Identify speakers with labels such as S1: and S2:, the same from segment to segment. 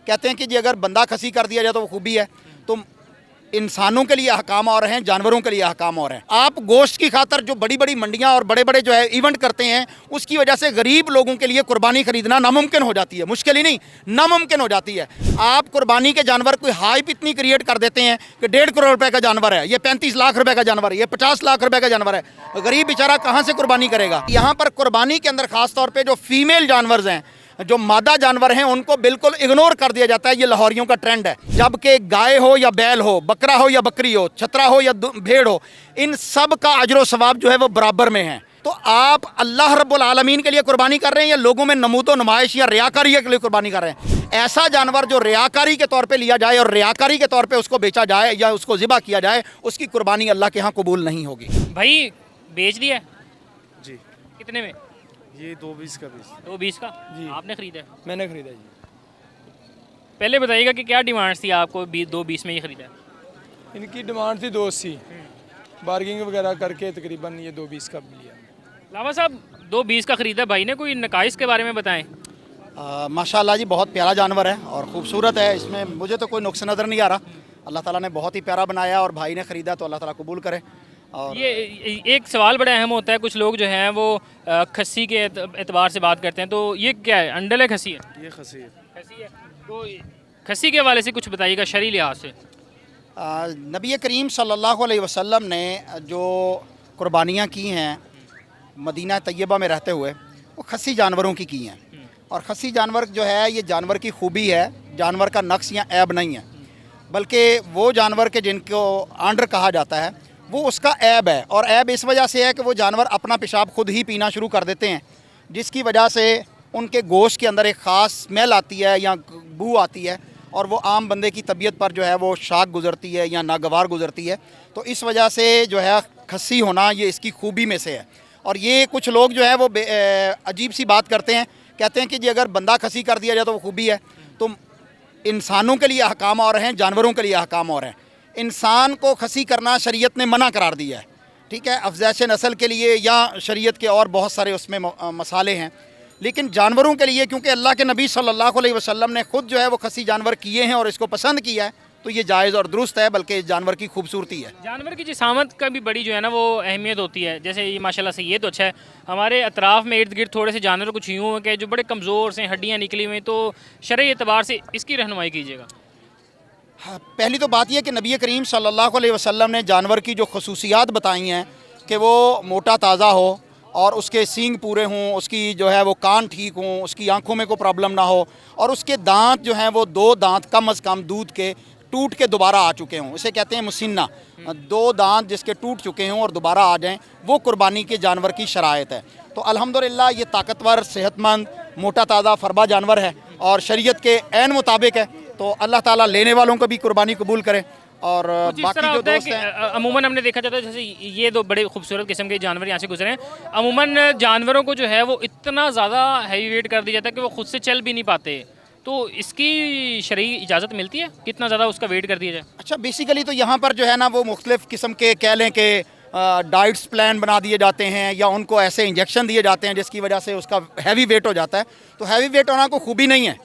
S1: कहते हैं कि जी अगर बंदा खसी कर दिया जाए तो वो खूबी है। तो इंसानों के लिए अहकाम और हैं, जानवरों के लिए अहकाम और हैं। आप गोश्त की खातर जो बड़ी बड़ी मंडियां और बड़े बड़े जो है इवेंट करते हैं, उसकी वजह से गरीब लोगों के लिए कुर्बानी खरीदना नामुमकिन हो जाती है। मुश्किल ही नहीं, नामुमकिन हो जाती है। आप कुर्बानी के जानवर कोई हाइप इतनी क्रिएट कर देते हैं कि 1.5 करोड़ रुपए का जानवर है, ये 35 लाख रुपए का जानवर है, ये 50 लाख रुपए का जानवर है। गरीब बेचारा कहाँ से कुर्बानी करेगा। यहाँ पर कुर्बानी के अंदर खास तौर पर जो फीमेल जानवर हैं, जो मादा जानवर हैं, उनको बिल्कुल इग्नोर कर दिया जाता है। ये लाहौरियों का ट्रेंड है। जबकि गाय हो या बैल हो, बकरा हो या बकरी हो, छतरा हो या भेड़ हो, इन सब का अजर सवाब जो है वो बराबर में है। तो आप अल्लाह रब्बुल आलमीन के लिए कुर्बानी कर रहे हैं या लोगों में नमूदो नुमाइश या रियाकारी के लिए कुर्बानी कर रहे हैं। ऐसा जानवर जो रियाकारी के तौर पे लिया जाए और रियाकारी के तौर पे उसको बेचा जाए या उसको ज़िबा किया जाए, उसकी कुर्बानी अल्लाह के यहाँ कबूल नहीं होगी।
S2: भाई बेच दिया है?
S3: जी।
S2: कितने में?
S3: ये 220 का पीस।
S2: 220 का
S3: जी।
S2: आपने खरीदा है?
S3: मैंने खरीदा जी।
S2: पहले बताइएगा कि क्या डिमांड थी आपको 220 में ये खरीदा है?
S3: इनकी डिमांड थी 280, बार्गिंग वगैरह करके तकरीबन ये 220 का लिया।
S2: लावा साहब 220 का खरीदा भाई ने, कोई नकाइस के बारे में बताएं।
S1: माशाल्लाह जी, बहुत प्यारा जानवर है और ख़ूबसूरत है। इसमें मुझे तो कोई नुक्स नज़र नहीं आ रहा। अल्लाह ताला ने बहुत ही प्यारा बनाया और भाई ने ख़रीदा तो अल्लाह ताला कबूल करे। और
S2: ये एक सवाल बड़ा अहम होता है, कुछ लोग जो हैं वो खस्सी के एतबार से बात करते हैं, तो ये क्या है, अंडल है खस्सी है?
S3: ये खसी है।
S2: खस्सी है। तो खस्सी के हवाले से कुछ बताइएगा शरई लिहाज से।
S1: नबी करीम सल्लल्लाहु अलैहि वसल्लम ने जो कुर्बानियाँ की हैं मदीना तैयबा में रहते हुए, वो खस्सी जानवरों की हैं। और खस्सी जानवर जो है ये जानवर की खूबी है, जानवर का नक्स या ऐब नहीं है, बल्कि वो जानवर के जिनको आंडर कहा जाता है वो उसका ऐब है। और ऐब इस वजह से है कि वो जानवर अपना पेशाब खुद ही पीना शुरू कर देते हैं, जिसकी वजह से उनके गोश्त के अंदर एक ख़ास स्मेल आती है या बू आती है और वो आम बंदे की तबीयत पर जो है वो शाक गुज़रती है या नागवार गुज़रती है। तो इस वजह से जो है खस्सी होना ये इसकी खूबी में से है। और ये कुछ लोग जो है वो अजीब सी बात करते हैं, कहते हैं कि जी अगर बंदा खस्सी कर दिया जाए तो वो खूबी है। तो इंसानों के लिए अहकाम और हैं, जानवरों के लिए अहकाम और हैं। इंसान को खसी करना शरीयत ने मना करार दिया है, ठीक है, अफज़ाइश नस्ल के लिए या शरीयत के और बहुत सारे उसमें मसाले हैं। लेकिन जानवरों के लिए, क्योंकि अल्लाह के नबी सल्लल्लाहु अलैहि वसल्लम ने ख़ुद जो है वो खसी जानवर किए हैं और इसको पसंद किया है, तो ये जायज़ और दुरुस्त है, बल्कि इस जानवर की खूबसूरती है।
S2: जानवर की जिसामत का भी बड़ी जो है ना वो अहमियत होती है। जैसे ये माशाल्लाह से ये तो अच्छा है, हमारे अतराफ़ में इर्द गिर्द थोड़े से जानवर कुछ यूँ हैं कि जो बड़े कमज़ोर से हड्डियाँ निकली हुई, तो शरई एतबार से इसकी रहनुमाई कीजिएगा।
S1: हाँ, पहली तो बात यह कि नबी करीम सल्लल्लाहु अलैहि वसल्लम ने जानवर की जो खसूसियात बताई हैं कि वो मोटा ताज़ा हो और उसके सींग पूरे हों, उसकी जो है वो कान ठीक हों, उसकी आंखों में कोई प्रॉब्लम ना हो और उसके दांत जो हैं वो 2 दांत कम अज़ कम दूध के टूट के दोबारा आ चुके हों, इसे कहते हैं मुसिन्ना। 2 दांत जिसके टूट चुके हों और दोबारा आ जाएं, वो कुर्बानी के जानवर की शराइत है। तो अल्हम्दुलिल्लाह ये ताकतवर, सेहतमंद, मोटा ताज़ा फरबा जानवर है और शरीयत के ऐन मुताबिक है। तो अल्लाह ताला लेने वालों को भी कुर्बानी कबूल करे। और बाकी जो दोस्त हैं,
S2: अमूमन हमने देखा जाता है, जैसे ये 2 बड़े खूबसूरत किस्म के जानवर यहाँ से गुजरे हैं, अमूमन जानवरों को जो है वो इतना ज़्यादा हैवी वेट कर दिया जाता है कि वो खुद से चल भी नहीं पाते। तो इसकी शरई इजाज़त मिलती है कितना ज़्यादा उसका वेट कर दिया जाए?
S1: अच्छा, बेसिकली तो यहाँ पर जो है ना वो मुख्तलिफ़ किस्म के कह लें कि डाइट्स प्लान बना दिए जाते हैं या उनको ऐसे इंजेक्शन दिए जाते हैं जिसकी वजह से उसका हैवी वेट हो जाता है। तो हैवी वेट होना कोई खूबी नहीं है,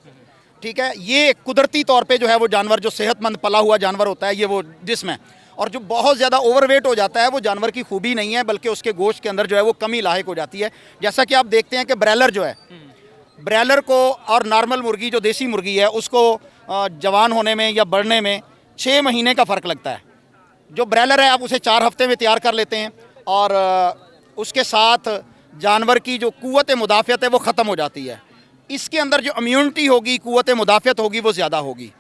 S1: ठीक है। ये कुदरती तौर पे जो है वो जानवर जो सेहतमंद पला हुआ जानवर होता है, ये वो जिस्म है। और जो बहुत ज़्यादा ओवरवेट हो जाता है वो जानवर की खूबी नहीं है, बल्कि उसके गोश्त के अंदर जो है वो कमी लाहिक हो जाती है। जैसा कि आप देखते हैं कि ब्रैलर जो है, ब्रैलर को और नॉर्मल मुर्गी जो देसी मुर्गी है उसको जवान होने में या बढ़ने में 6 महीने का फ़र्क लगता है। जो ब्रैलर है आप उसे 4 हफ्ते में तैयार कर लेते हैं और उसके साथ जानवर की जो क़ुव्वत मुदाफ़ियत है वो ख़त्म हो जाती है। इसके अंदर जो इम्यूनिटी होगी, क़ुव्वत मुदाफ़ियत होगी, वो ज़्यादा होगी।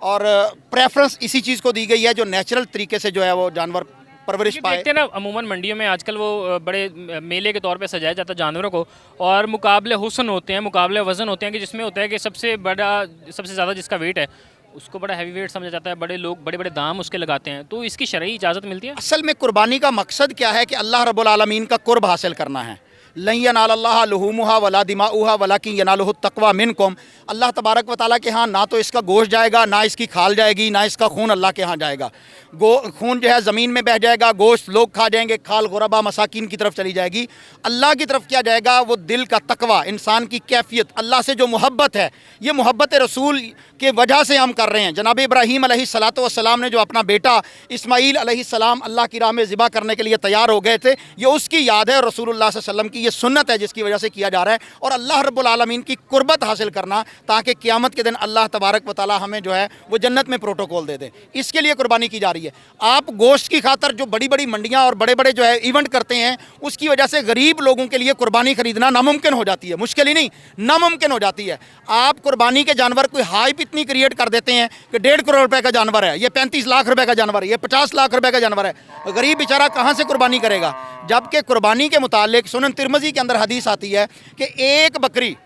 S1: और प्रेफरेंस इसी चीज़ को दी गई है जो नेचुरल तरीके से जो है वो जानवर परवरिश पाए।
S2: देखते हैं ना अमूमन मंडियों में आजकल वो बड़े मेले के तौर पे सजाया जाता है जानवरों को, और मुकाबले हुस्न होते हैं, मुकाबले वज़न होते हैं कि जिसमें होता है कि सबसे ज़्यादा जिसका वेट है उसको बड़ा हैवी वेट समझा जाता है, बड़े लोग बड़े बड़े दाम उसके लगाते हैं। तो इसकी शरई इजाज़त मिलती है?
S1: असल में कुर्बानी का मकसद क्या है कि अल्लाह रब्बुल आलमीन का कुर्ब हासिल करना है। लन यनालल्लाह लुहूमुहा वला दिमाउहा वलाकिन यनालुहु तक़वा मिनकुम। अल्लाह तबारक व तआला के यहाँ ना तो इसका गोश्त जाएगा, ना इसकी खाल जाएगी, ना इसका खून अल्लाह के यहाँ जाएगा। खून जो है ज़मीन में बह जाएगा, गोश्त लोग खा जाएंगे, खाल गुरबा मसाकिन की तरफ चली जाएगी। अल्लाह की तरफ क्या जाएगा? वो दिल का तकवा, इंसान की कैफियत, अल्लाह से जो मोहब्बत है, ये मोहब्बत रसूल के वजह से हम कर रहे हैं। जनाब इब्राहीम अलैहिस्सलातु वस्सलाम ने जो अपना बेटा इस्माईल अलैहिस्सलाम अल्लाह की राह में ज़िबा करने के लिए तैयार हो गए थे, ये उसकी याद है। रसूलुल्लाह सल्लल्लाहु अलैहि वसल्लम की ये सुन्नत है जिसकी वजह से किया जा रहा है। और अल्लाह रब्बुल आलमीन की कुर्बत हासिल करना, ताकि क़यामत के दिन अल्लाह तबारक व तआला हमें जो है वो जन्नत में प्रोटोकॉल दे दे, इसके लिए कुर्बानी की जा रही है। आप गोश्त की खातर जो बड़ी बड़ी मंडियाँ और बड़े बड़े जो है इवेंट करते हैं, उसकी वजह से गरीब लोगों के लिए कुर्बानी खरीदना नामुमकिन हो जाती है। मुश्किल ही नहीं, नामुमकिन हो जाती है। आप कुर्बानी के जानवर कोई हाइप इतनी क्रिएट कर देते हैं कि 1.5 करोड़ रुपए का जानवर है, ये 35 लाख रुपए का जानवर है, ये 50 लाख रुपए का जानवर है। गरीब बेचारा कहाँ से कुर्बानी करेगा? जबकि कुर्बानी के मुतालिक सुनन तिरमिज़ी के अंदर हदीस आती है कि एक बकरी,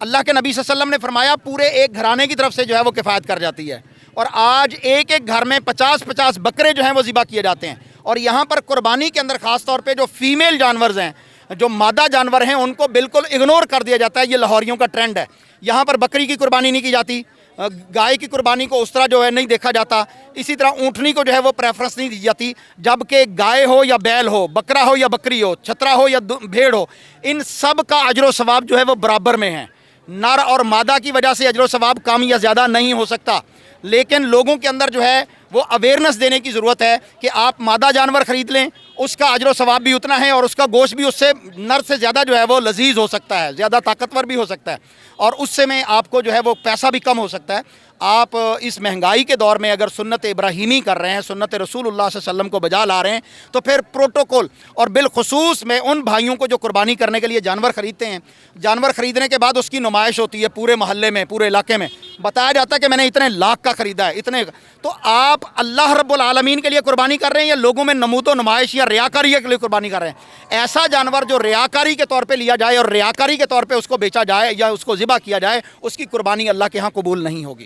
S1: अल्लाह के नबी सल्लल्लाहु अलैहि वसल्लम ने फरमाया, पूरे एक घराने की तरफ से जो है वो किफ़ायत कर जाती है। और आज एक एक घर में 50-50 बकरे जो हैं वो ज़िबा किए जाते हैं। और यहाँ पर कुर्बानी के अंदर ख़ास तौर पे जो फीमेल जानवर हैं, जो मादा जानवर हैं, उनको बिल्कुल इग्नोर कर दिया जाता है। ये लाहौरियों का ट्रेंड है। यहाँ पर बकरी की कुर्बानी नहीं की जाती, गाय की कुर्बानी को उस तरह जो है नहीं देखा जाता। इसी तरह ऊँटनी को जो है वो प्रेफरेंस नहीं दी जाती, जबकि गाय हो या बैल हो, बकरा हो या बकरी हो, छतरा हो या भेड़ हो, इन सब का अजर व सवाब जो है वो बराबर में है। नर और मादा की वजह से अजर व सवाब कम या ज़्यादा नहीं हो सकता, लेकिन लोगों के अंदर जो है वो अवेयरनेस देने की ज़रूरत है कि आप मादा जानवर ख़रीद लें, उसका अजर व सवाब भी उतना है और उसका गोश्त भी उससे नर से ज़्यादा जो है वो लजीज हो सकता है, ज़्यादा ताकतवर भी हो सकता है, और उससे में आपको जो है वो पैसा भी कम हो सकता है। आप इस महंगाई के दौर में अगर सुन्नत इब्राहीमी कर रहे हैं, सुन्नत रसूलुल्लाह सल्लल्लाहु अलैहि वसल्लम को बजा ला रहे हैं, तो फिर प्रोटोकॉल, और बिलखुसूस में उन भाइयों को जो कुर्बानी करने के लिए जानवर ख़रीदते हैं, जानवर ख़रीदने के बाद उसकी नुमाइश होती है पूरे मोहल्ले में, पूरे इलाके में, बताया जाता है कि मैंने इतने लाख का ख़रीदा है, इतने। तो आप अल्लाह रब्बुल आलमीन के लिए कुर्बानी कर रहे हैं या लोगों में नमूदो नुमाइश या रियाकारी के लिए कुर्बानी कर रहे हैं? ऐसा जानवर जो रियाकारी के तौर पर लिया जाए और रियाकारी के तौर पर उसको बेचा जाए या उसको ज़िबा किया जाए, उसकी कुर्बानी अल्लाह के यहाँ कबूल नहीं होगी।